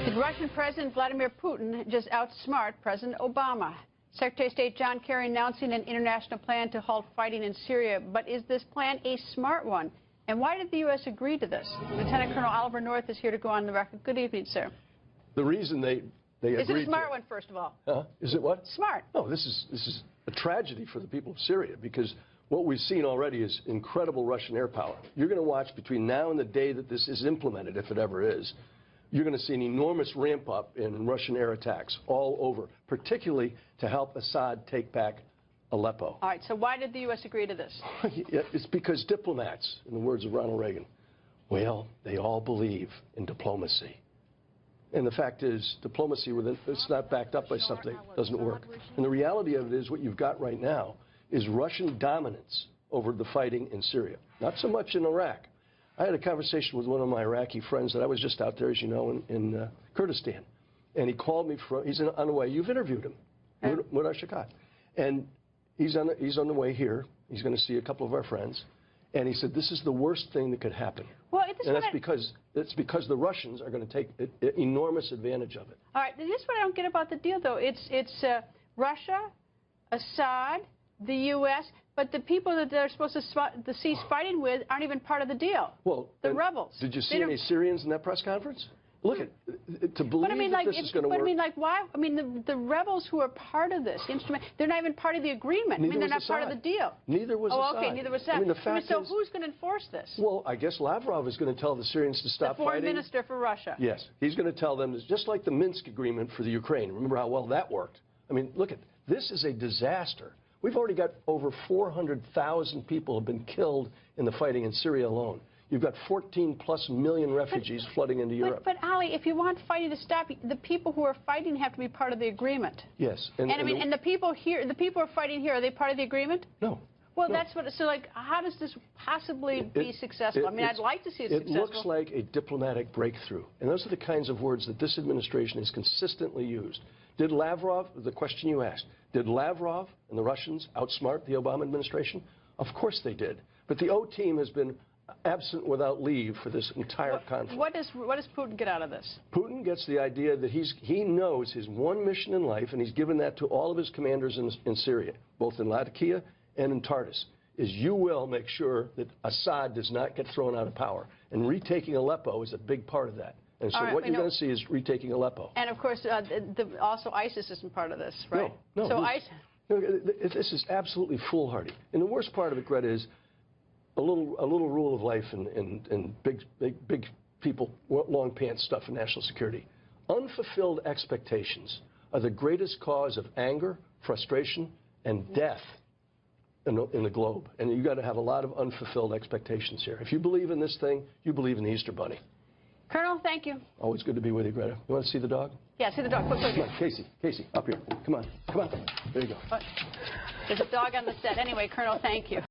Did Russian President Vladimir Putin just outsmart President Obama? Secretary of State John Kerry announcing an international plan to halt fighting in Syria. But is this plan a smart one? And why did the U.S. agree to this? Lieutenant Colonel Oliver North is here to go on the record. Good evening, sir. The reason they agreed Is it a smart one, first of all? Is it what? Smart. No, this is a tragedy for the people of Syria, because what we've seen already is incredible Russian air power. You're going to watch between now and the day that this is implemented, if it ever is, you're going to see an enormous ramp up in Russian air attacks all over, particularly to help Assad take back Aleppo. All right, so why did the U.S. agree to this? It's because diplomats, in the words of Ronald Reagan, well, they all believe in diplomacy. And the fact is, diplomacy, it's not backed up by something, doesn't work. And the reality of it is, what you've got right now is Russian dominance over the fighting in Syria. Not so much in Iraq. I had a conversation with one of my Iraqi friends that I was just out there, as you know, in Kurdistan. And he called me he's on the way. You've interviewed him, Murar Shakat. And he's on the way here. He's going to see a couple of our friends. And he said, this is the worst thing that could happen. Well, and that's because the Russians are going to take enormous advantage of it. All right, this is what I don't get about the deal, though. It's Russia, Assad, the U.S., but the people that they're supposed to cease fighting with aren't even part of the deal. Well, the rebels. Did you see any Syrians in that press conference? Look, to believe that this is going to work. But I mean, like, why? I mean, the rebels who are part of this instrument, they're not even part of the agreement. Neither they're not part of the deal. Neither was Assad. Oh, okay, neither was Assad. I mean, the fact so who's going to enforce this? Well, I guess Lavrov is going to tell the Syrians to stop fighting. The foreign minister for Russia. Yes, he's going to tell them, just like the Minsk agreement for the Ukraine. Remember how well that worked? I mean, look, this is a disaster. We've already got over 400,000 people have been killed in the fighting in Syria alone. You've got 14+ million refugees flooding into Europe. But Ali, if you want fighting to stop, the people who are fighting have to be part of the agreement. Yes. And the people here, the people who are fighting here, are they part of the agreement? No. Well, no. That's what. So, like, how does this possibly be successful? I mean, I'd like to see it successful. It looks like a diplomatic breakthrough, and those are the kinds of words that this administration has consistently used. Did Lavrov, the question you asked, did Lavrov and the Russians outsmart the Obama administration? Of course they did. But the O team has been absent without leave for this entire conflict. What does Putin get out of this? Putin gets the idea that he knows his one mission in life, and he's given that to all of his commanders in Syria, both in Latakia and in Tartus, is you will make sure that Assad does not get thrown out of power. And retaking Aleppo is a big part of that. And so what you're going to see is retaking Aleppo. And, of course, also ISIS isn't part of this, right? No. So this is absolutely foolhardy. And the worst part of it, Greta, is a little rule of life and big people, long pants stuff in national security. Unfulfilled expectations are the greatest cause of anger, frustration, and death in the globe. And you've got to have a lot of unfulfilled expectations here. If you believe in this thing, you believe in the Easter Bunny. Colonel, thank you. Always good to be with you, Greta. You want to see the dog? Yeah, see the dog. Quick. Come on, Casey, up here. Come on. There you go. There's a dog on the set. Anyway, Colonel, thank you.